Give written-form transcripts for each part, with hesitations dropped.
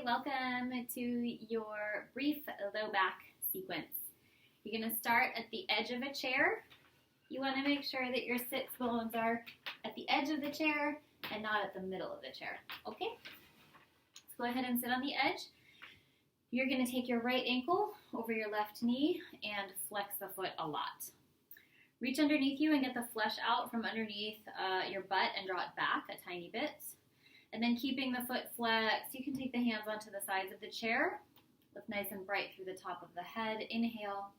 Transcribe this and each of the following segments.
welcome to your brief low back sequence. You're going to start at the edge of a chair. You want to make sure that your sits bones are at the edge of the chair and not at the middle of the chair. Okay? So go ahead and sit on the edge. You're going to take your right ankle over your left knee and flex the foot a lot. Reach underneath you and get the flesh out from underneath your butt and draw it back a tiny bit. And then keeping the foot flexed, you can take the hands onto the sides of the chair. Lift nice and bright through the top of the head. Inhale.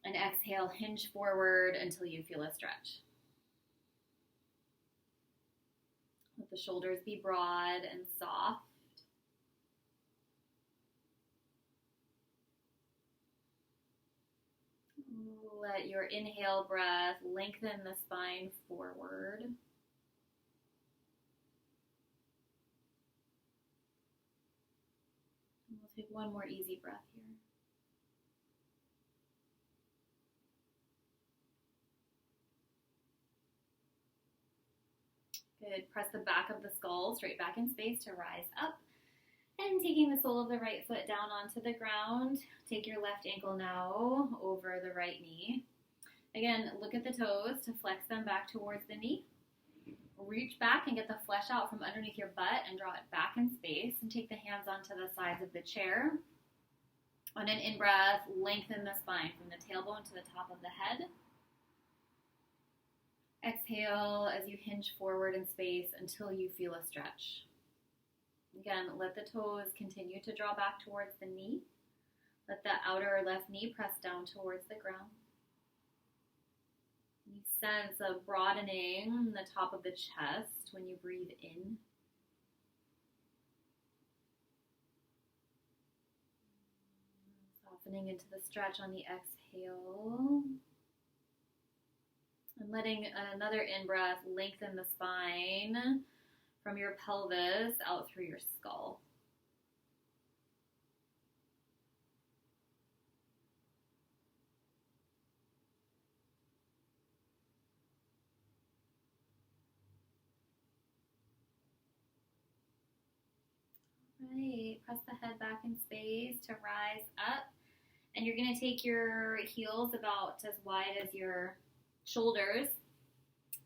And exhale, hinge forward until you feel a stretch. Let the shoulders be broad and soft. Let your inhale breath lengthen the spine forward. We'll take one more easy breath here. Good. Press the back of the skull straight back in space to rise up. And taking the sole of the right foot down onto the ground, take your left ankle now over the right knee. Again, look at the toes to flex them back towards the knee. Reach back and get the flesh out from underneath your butt and draw it back in space. And take the hands onto the sides of the chair. On an in-breath, lengthen the spine from the tailbone to the top of the head. Exhale as you hinge forward in space until you feel a stretch. Again, let the toes continue to draw back towards the knee. Let the outer left knee press down towards the ground. You sense a broadening in the top of the chest when you breathe in. Softening into the stretch on the exhale. And letting another in-breath lengthen the spine from your pelvis out through your skull. Right, press the head back in space to rise up. And you're going to take your heels about as wide as your shoulders.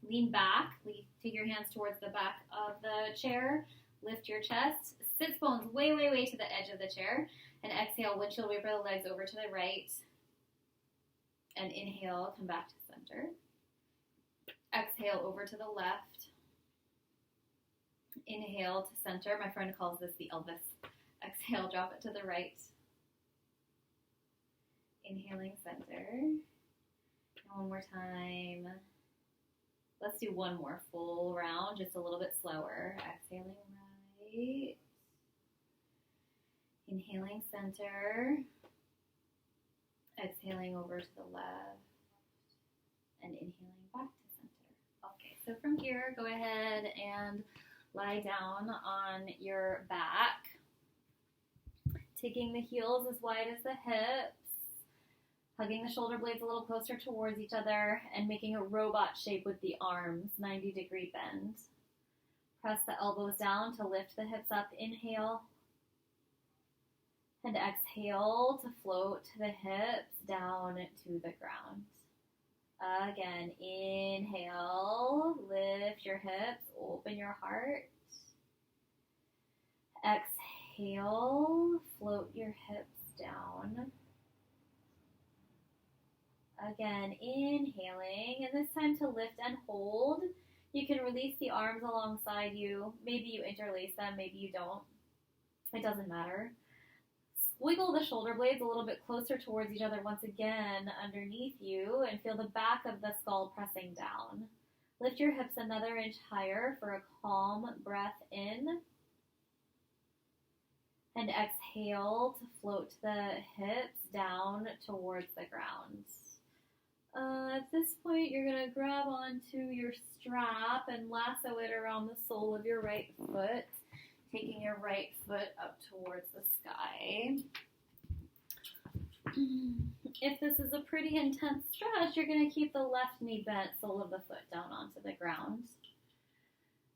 Lean back. Take your hands towards the back of the chair. Lift your chest. Sits bones way to the edge of the chair. And exhale, windshield wiper the legs over to the right. And inhale, come back to center. Exhale, over to the left. Inhale to center. My friend calls this the Elvis. Exhale, drop it to the right. Inhaling, center. And one more time. Let's do one more full round, just a little bit slower. Exhaling right. Inhaling center. Exhaling over to the left. And inhaling back to center. Okay, so from here, go ahead and lie down on your back. Taking the heels as wide as the hips. Hugging the shoulder blades a little closer towards each other and making a robot shape with the arms, 90-degree bend. Press the elbows down to lift the hips up. Inhale. And exhale to float the hips down to the ground. Again, inhale, lift your hips, open your heart. Exhale, float your hips down. Again, inhaling, and this time to lift and hold. You can release the arms alongside you. Maybe you interlace them, maybe you don't. It doesn't matter. Wiggle the shoulder blades a little bit closer towards each other once again underneath you and feel the back of the skull pressing down. Lift your hips another inch higher for a calm breath in. And exhale to float the hips down towards the ground. At this point, you're going to grab onto your strap and lasso it around the sole of your right foot, taking your right foot up towards the sky. If this is a pretty intense stretch, you're going to keep the left knee bent, sole of the foot down onto the ground.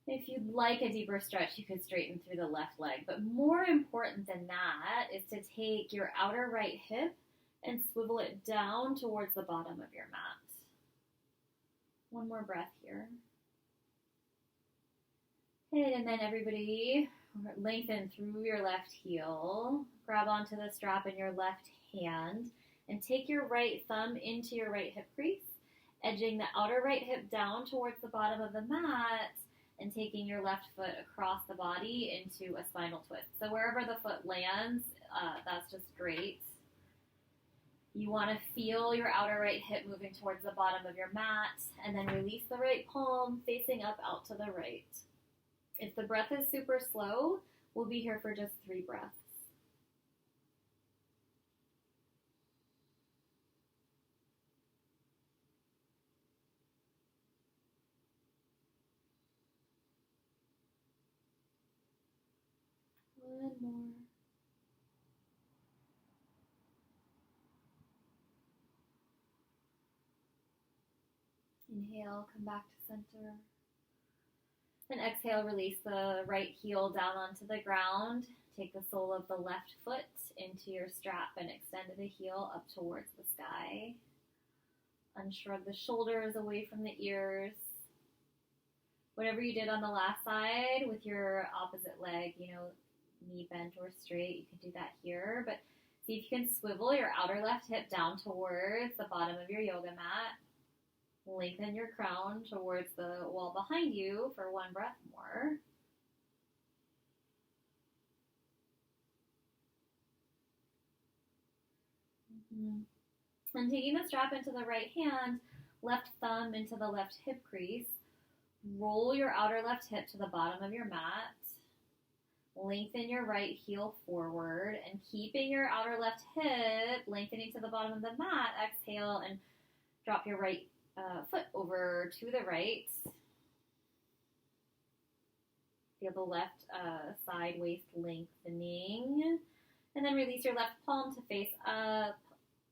If you'd like a deeper stretch, you could straighten through the left leg. But more important than that is to take your outer right hip and swivel it down towards the bottom of your mat. One more breath here. And then everybody lengthen through your left heel. Grab onto the strap in your left hand and take your right thumb into your right hip crease, edging the outer right hip down towards the bottom of the mat and taking your left foot across the body into a spinal twist. So wherever the foot lands, that's just great. You want to feel your outer right hip moving towards the bottom of your mat, and then release the right palm facing up out to the right. If the breath is super slow, we'll be here for just 3 breaths. One more. Inhale, come back to center. And exhale, release the right heel down onto the ground. Take the sole of the left foot into your strap and extend the heel up towards the sky. Unshrug the shoulders away from the ears. Whatever you did on the last side with your opposite leg, knee bent or straight, you can do that here. But see if you can swivel your outer left hip down towards the bottom of your yoga mat. Lengthen your crown towards the wall behind you for 1 breath more. And taking the strap into the right hand, left thumb into the left hip crease. Roll your outer left hip to the bottom of your mat. Lengthen your right heel forward, and keeping your outer left hip lengthening to the bottom of the mat, exhale and drop your right foot over to the right. Feel the left side waist lengthening. And then release your left palm to face up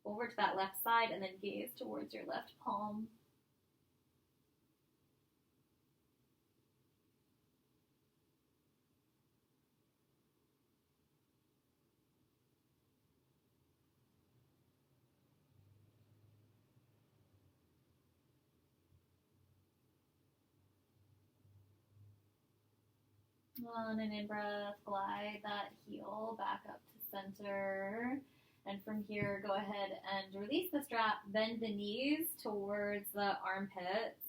over to that left side, and then gaze towards your left palm. On an in-breath, glide that heel back up to center. And from here, go ahead and release the strap, bend the knees towards the armpits,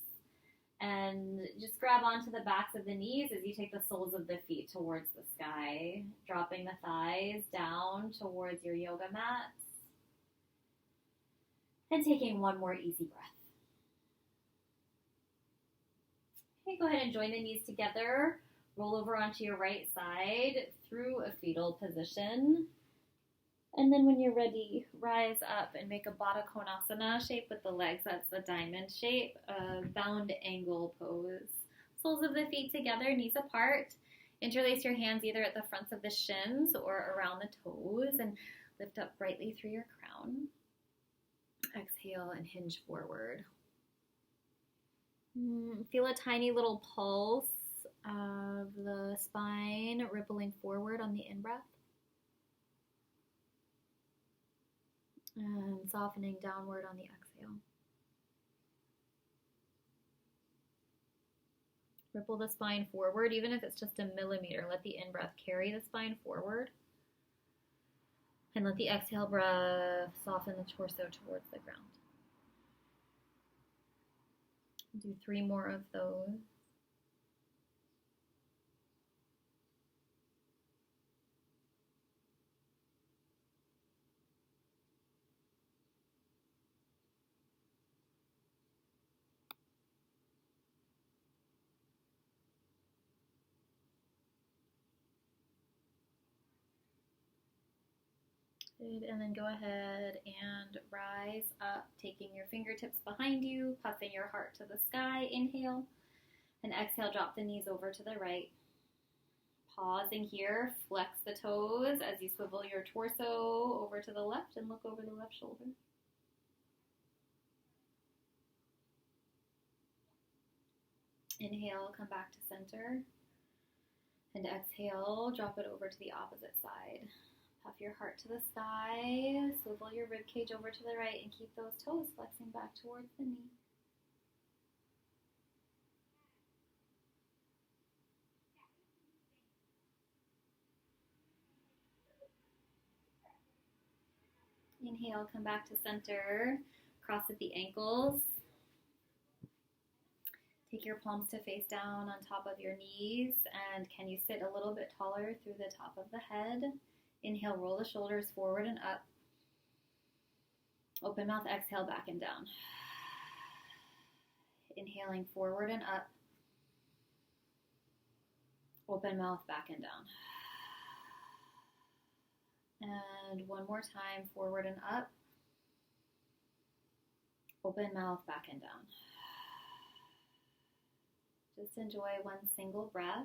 and just grab onto the backs of the knees as you take the soles of the feet towards the sky, dropping the thighs down towards your yoga mats, and taking 1 more easy breath. Okay, go ahead and join the knees together. Roll over onto your right side through a fetal position. And then when you're ready, rise up and make a Baddha Konasana shape with the legs. That's the diamond shape, a bound angle pose. Soles of the feet together, knees apart. Interlace your hands either at the fronts of the shins or around the toes, and lift up brightly through your crown. Exhale and hinge forward. Feel a tiny little pulse of the spine rippling forward on the in-breath and softening downward on the exhale. Ripple the spine forward, even if it's just a millimeter. Let the in-breath carry the spine forward, and let the exhale breath soften the torso towards the ground. Do 3 more of those. Good, and then go ahead and rise up, taking your fingertips behind you, puffing your heart to the sky. Inhale, and exhale, drop the knees over to the right. Pausing here, flex the toes as you swivel your torso over to the left and look over the left shoulder. Inhale, come back to center. And exhale, drop it over to the opposite side. Puff your heart to the sky, swivel your rib cage over to the right, and keep those toes flexing back towards the knee. Inhale, come back to center, cross at the ankles. Take your palms to face down on top of your knees, and can you sit a little bit taller through the top of the head? Inhale, roll the shoulders forward and up. Open mouth, exhale, back and down. Inhaling forward and up. Open mouth, back and down. And one more time, forward and up. Open mouth, back and down. Just enjoy one single breath.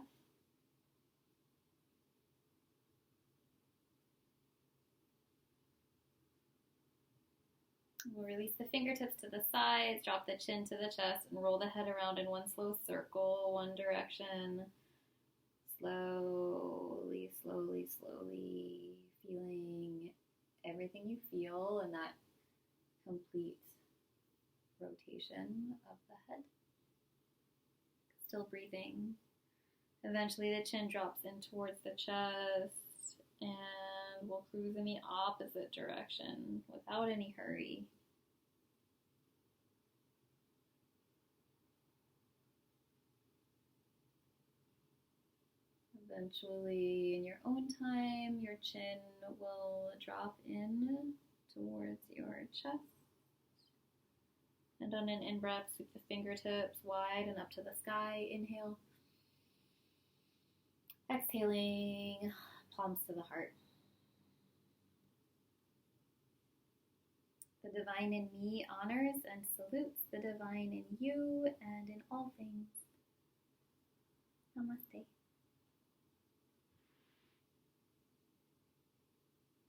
We'll release the fingertips to the sides, drop the chin to the chest, and roll the head around in one slow circle, one direction. Slowly, slowly, slowly, feeling everything you feel in that complete rotation of the head. Still breathing. Eventually the chin drops in towards the chest, and we'll cruise in the opposite direction without any hurry. Eventually, in your own time, your chin will drop in towards your chest. And on an in-breath, sweep the fingertips wide and up to the sky. Inhale. Exhaling, palms to the heart. The divine in me honors and salutes the divine in you and in all things. Namaste.